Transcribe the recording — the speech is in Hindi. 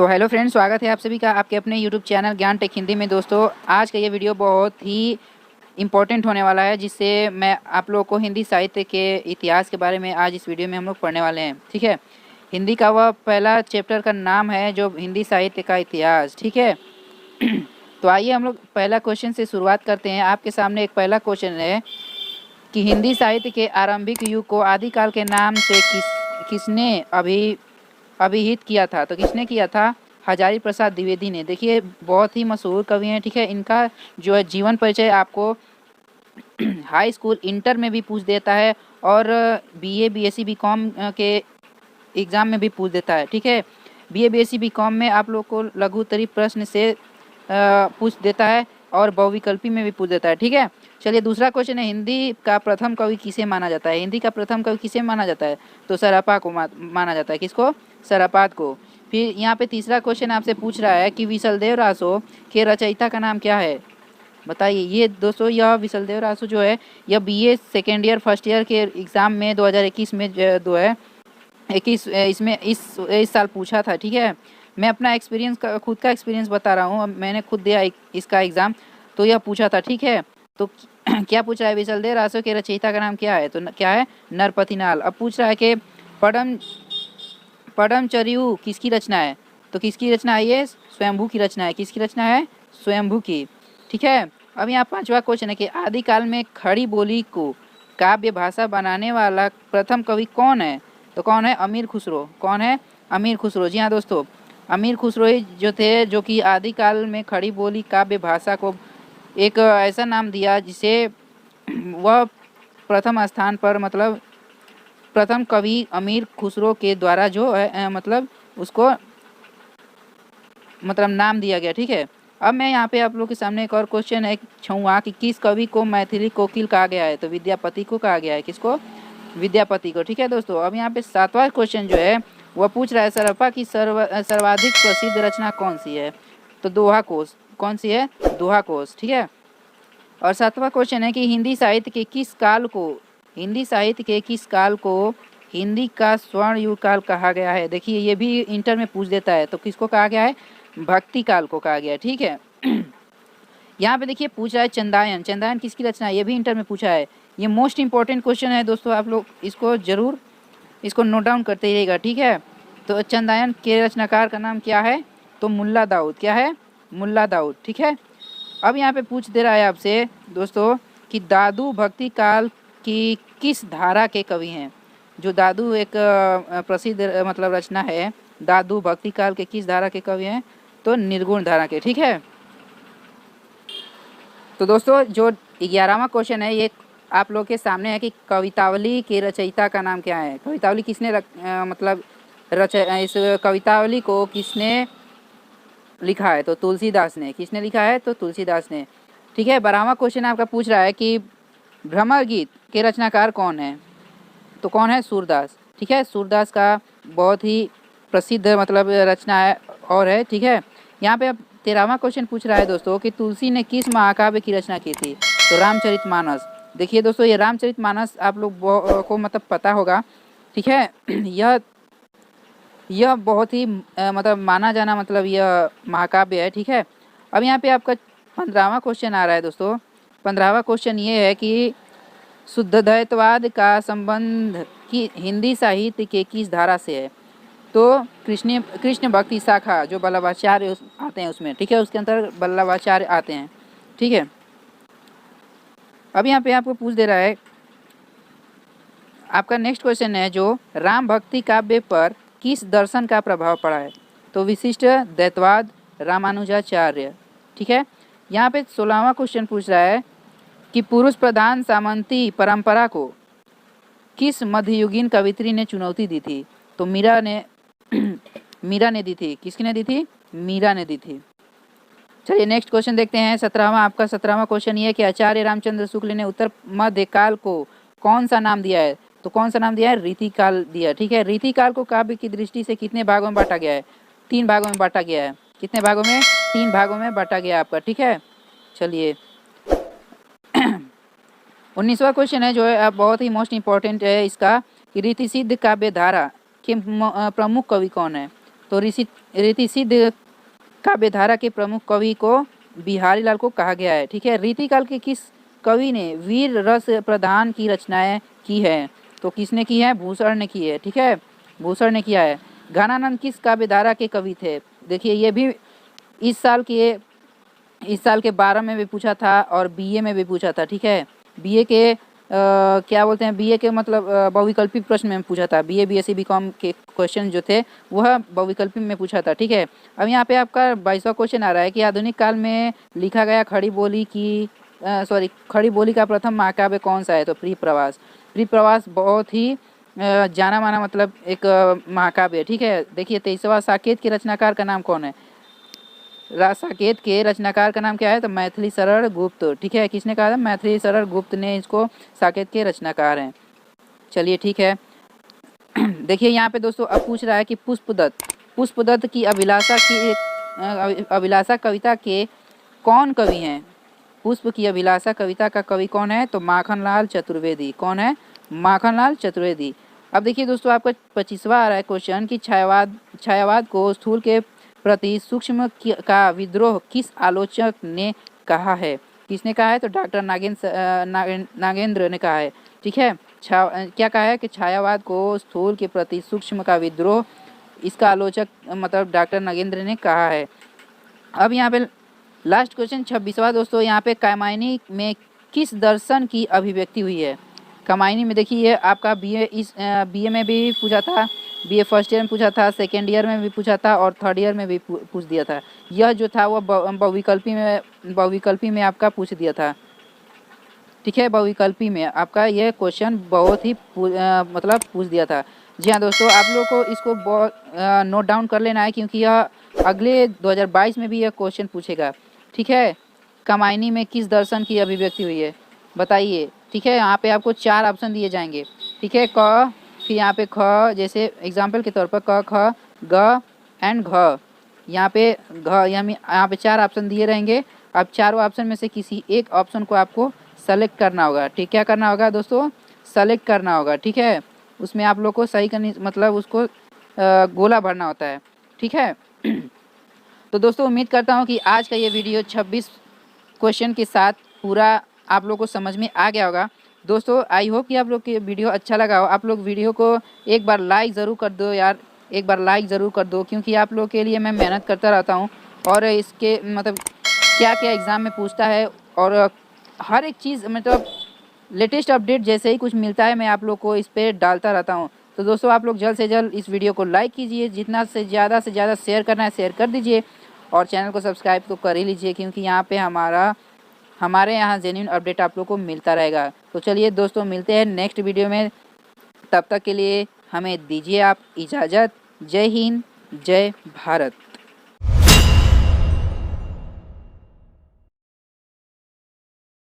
तो हेलो फ्रेंड्स, स्वागत है आप सभी का आपके अपने यूट्यूब चैनल ज्ञान टेक हिंदी में। दोस्तों, आज का ये वीडियो बहुत ही इम्पोर्टेंट होने वाला है, जिससे मैं आप लोगों को हिंदी साहित्य के इतिहास के बारे में आज इस वीडियो में हम लोग पढ़ने वाले हैं। ठीक है, हिंदी का वह पहला चैप्टर का नाम है जो हिंदी साहित्य का इतिहास। ठीक है तो आइए हम लोग पहला क्वेश्चन से शुरुआत करते हैं। आपके सामने एक पहला क्वेश्चन है कि हिंदी साहित्य के आरंभिक युग को आदिकाल के नाम से किसने अभिहित किया था। तो किसने किया था? हजारी प्रसाद द्विवेदी ने। देखिए, बहुत ही मशहूर कवि हैं। ठीक है, इनका जो है जीवन परिचय आपको हाई स्कूल इंटर में भी पूछ देता है और बीए बीएससी बीकॉम के एग्ज़ाम में भी पूछ देता है। ठीक है, बीए बीएससी बीकॉम में आप लोग को लघुत्तरी प्रश्न से पूछ देता है और बहुविकल्पी में भी पूछ देता है। ठीक है, चलिए दूसरा क्वेश्चन है, हिंदी का प्रथम कवि किसे माना जाता है? हिंदी का प्रथम कवि किसे माना जाता है? तो सरपा को माना जाता है। किसको? सरपाद को। फिर यहाँ पे तीसरा क्वेश्चन आपसे पूछ रहा है कि विशलदेव रासो के रचयिता का नाम क्या है? बताइए। ये दोस्तों, यह विशलदेव रासो जो है यह BA second year first year के एग्ज़ाम में 2021 में जो है 21 इसमें इस साल पूछा था। ठीक है, मैं अपना एक्सपीरियंस खुद का एक्सपीरियंस बता रहा हूँ। मैंने खुद दिया इसका एग्ज़ाम, तो यह पूछा था। ठीक है, तो क्या पूछ रहा है? विशलदेव रासो के रचयिता का नाम क्या है? तो क्या है? नरपतिनाल। अब पूछ रहा है कि पद्मचर्यु किसकी रचना है? तो किसकी रचना है? ये स्वयंभू की रचना है। किसकी रचना है? स्वयंभू की। ठीक है, अब यहाँ पांचवा क्वेश्चन है कि आदिकाल में खड़ी बोली को काव्य भाषा बनाने वाला प्रथम कवि कौन है? तो कौन है? अमीर खुसरो। कौन है? अमीर खुसरो। जी हाँ दोस्तों, अमीर खुसरो ही जो थे, जो कि आदिकाल में खड़ी बोली काव्य भाषा को एक ऐसा नाम दिया जिसे वह प्रथम स्थान पर, मतलब प्रथम कवि अमीर खुसरो के द्वारा जो है मतलब उसको नाम दिया गया। ठीक है, अब मैं यहाँ पे आप लोग के सामने एक और क्वेश्चन है छूँगा कि किस कवि को मैथिली कोकिल कहा गया है? तो विद्यापति को कहा गया है। किसको? विद्यापति को। ठीक है दोस्तों, अब यहाँ पे सातवां क्वेश्चन जो है वह पूछ रहा है सरपा की सर्वाधिक प्रसिद्ध रचना कौन सी है? तो दोहा कोश। कौन सी है? दोहा कोश। ठीक है, और सातवां क्वेश्चन है कि हिंदी साहित्य के किस काल को हिंदी का स्वर्ण युग काल कहा गया है? देखिए, ये भी इंटर में पूछ देता है। तो किसको कहा गया है? भक्ति काल को कहा गया है। ठीक है यहाँ पे देखिए पूछ रहा है चंदायन। चंदायन किसकी रचना है? ये भी इंटर में पूछा है। ये मोस्ट इंपॉर्टेंट क्वेश्चन है दोस्तों, आप लोग इसको जरूर नोट डाउन करते रहिएगा। ठीक है, तो चंदायन के रचनाकार का नाम क्या है? तो मुल्ला दाऊद। क्या है? मुल्ला दाऊद। ठीक है, अब यहाँ पे पूछ दे रहा है आपसे दोस्तों कि दादू भक्ति काल की किस धारा के कवि हैं? जो दादू एक प्रसिद्ध मतलब रचना है, दादू भक्ति काल के किस धारा के कवि हैं? तो निर्गुण धारा के। ठीक है, तो दोस्तों जो 11वां क्वेश्चन है ये आप लोग के सामने है कि कवितावली के रचयिता का नाम क्या है? कवितावली किसने इस कवितावली को किसने लिखा है? तो तुलसीदास ने। किसने लिखा है? तो तुलसीदास ने। ठीक है, 12वां क्वेश्चन आपका पूछ रहा है कि भ्रमर गीत के रचनाकार कौन है? तो कौन है? सूरदास। ठीक है, सूरदास का बहुत ही प्रसिद्ध रचना है और है। ठीक है, यहाँ पे अब 13वां क्वेश्चन पूछ रहा है दोस्तों कि तुलसी ने किस महाकाव्य की रचना की थी? तो रामचरितमानस। देखिए दोस्तों, ये रामचरितमानस आप लोग को पता होगा। ठीक है यह बहुत ही माना जाना यह महाकाव्य है। ठीक है, अब यहाँ पे आपका 15वां क्वेश्चन आ रहा है दोस्तों। 15वां क्वेश्चन ये है कि शुद्धद्वैतवाद का संबंध की हिंदी साहित्य के किस धारा से है? तो कृष्ण भक्ति शाखा जो वल्लभाचार्य आते हैं उसमें। ठीक है, उसके अंदर वल्लभाचार्य आते हैं। ठीक है, अब यहाँ पे आपको पूछ दे रहा है, आपका नेक्स्ट क्वेश्चन है जो राम भक्ति काव्य पर किस दर्शन का प्रभाव पड़ा है? तो विशिष्ट द्वैतवाद, रामानुजाचार्य। ठीक है, यहाँ पे 16वां क्वेश्चन पूछ रहा है कि पुरुष प्रधान सामंती परंपरा को किस मध्ययुगीन कवित्री ने चुनौती दी थी? तो मीरा ने दी थी। किसने दी थी? मीरा ने दी थी। चलिए नेक्स्ट क्वेश्चन देखते हैं। 17वां क्वेश्चन ये है कि आचार्य रामचंद्र शुक्ल ने उत्तर मध्यकाल को कौन सा नाम दिया है? तो कौन सा नाम दिया है? रीतिकाल दिया। ठीक है, रीतिकाल को काव्य की दृष्टि से कितने भागों में बांटा गया है? 3 भागों में बांटा गया है। कितने भागों में? 3 भागों में बांटा गया आपका। ठीक है, चलिए 19वां क्वेश्चन है जो है बहुत ही मोस्ट इंपॉर्टेंट है इसका कि रीति सिद्ध काव्य धारा के प्रमुख कवि कौन है? तो रीतिसिद्ध काव्यधारा के प्रमुख कवि को बिहारी लाल को कहा गया है। ठीक है, रीतिकाल के किस कवि ने वीर रस प्रधान की रचनाएं की है? तो किसने की है? भूषण ने की है। ठीक है, भूषण ने किया है। घनानंद किस काव्यधारा के कवि थे? देखिए ये भी इस साल के 12 में भी पूछा था और बीए में भी पूछा था। ठीक है, बीए के क्या बोलते हैं, बीए के मतलब बहुविकल्पी प्रश्न में पूछा था। बीए बीएससी बीकॉम के क्वेश्चन जो थे वह बहुविकल्पी में पूछा था। ठीक है, अब यहाँ पे आपका 22वां क्वेश्चन आ रहा है कि आधुनिक काल में लिखा गया खड़ी बोली का प्रथम महाकाव्य कौन सा है? तो प्रिय प्रवास। प्रिय प्रवास बहुत ही जाना माना मतलब एक महाकाव्य है। ठीक है, देखिए 23वां साकेत के रचनाकार का नाम कौन है? साकेत के रचनाकार का नाम क्या है? तो मैथिली शरण गुप्त। ठीक है, किसने कहा था? मैथिली शरण गुप्त ने इसको साकेत के रचनाकार हैं। चलिए ठीक है। देखिए यहाँ पे दोस्तों अब पूछ रहा है कि पुष्पदत्त की अभिलाषा कविता के कौन कवि हैं? पुष्प की अभिलाषा कविता का कवि कौन है? तो माखनलाल चतुर्वेदी। कौन है? माखनलाल चतुर्वेदी। अब देखिए दोस्तों आपका 25वां आ रहा है क्वेश्चन कि छायावाद को स्थूल के प्रति सूक्ष्म का विद्रोह किस आलोचक ने कहा है? किसने कहा है? तो डॉक्टर नागेंद्र ने कहा है। ठीक है, क्या कहा है कि छायावाद को स्थूल के प्रति सूक्ष्म का विद्रोह, इसका आलोचक मतलब डॉक्टर नागेंद्र ने कहा है। अब यहाँ पे लास्ट क्वेश्चन 26वां दोस्तों, यहाँ पे कामायनी में किस दर्शन की अभिव्यक्ति हुई है? कामायनी में देखिए आपका बीए में भी पूछा था, बीए फर्स्ट ईयर में पूछा था, सेकेंड ईयर में भी पूछा था और थर्ड ईयर में भी पूछ दिया था। यह जो था वो बहुविकल्पी में आपका पूछ दिया था। ठीक है, बहुविकल्पी में आपका यह क्वेश्चन बहुत ही मतलब पूछ दिया था। जी हाँ दोस्तों, आप लोग को इसको नोट डाउन कर लेना है क्योंकि यह अगले 2022 में भी यह क्वेश्चन पूछेगा। ठीक है, कामायनी में किस दर्शन की अभिव्यक्ति हुई है बताइए। ठीक है, यहाँ पे आपको 4 ऑप्शन दिए जाएंगे। ठीक है, क, फिर यहाँ पे ख, जैसे एग्जाम्पल के तौर पर क, ख, ग एंड घ। यहाँ पे यहाँ पे 4 ऑप्शन दिए रहेंगे। अब चारों ऑप्शन में से किसी एक ऑप्शन को आपको सेलेक्ट करना होगा। ठीक, क्या करना होगा दोस्तों? सेलेक्ट करना होगा। ठीक है, उसमें आप लोग को सही करनी मतलब उसको गोला भरना होता है। ठीक है। तो दोस्तों उम्मीद करता हूँ कि आज का ये वीडियो 26 क्वेश्चन के साथ पूरा आप लोग को समझ में आ गया होगा। दोस्तों आई होप कि आप लोग के वीडियो अच्छा लगा हो। आप लोग वीडियो को एक बार लाइक ज़रूर कर दो यार, एक बार लाइक ज़रूर कर दो क्योंकि आप लोग के लिए मैं मेहनत करता रहता हूँ और इसके मतलब क्या क्या एग्ज़ाम में पूछता है और हर एक चीज़ मतलब लेटेस्ट अपडेट जैसे ही कुछ मिलता है मैं आप लोग को इस पर डालता रहता हूँ। तो दोस्तों आप लोग जल्द से जल्द इस वीडियो को लाइक कीजिए, जितना से ज़्यादा शेयर करना है शेयर कर दीजिए और चैनल को सब्सक्राइब तो कर ही लीजिए क्योंकि यहाँ पे हमारे यहाँ जेन्युइन अपडेट आप लोग को मिलता रहेगा। तो चलिए दोस्तों मिलते हैं नेक्स्ट वीडियो में, तब तक के लिए हमें दीजिए आप इजाज़त। जय हिंद, जय भारत।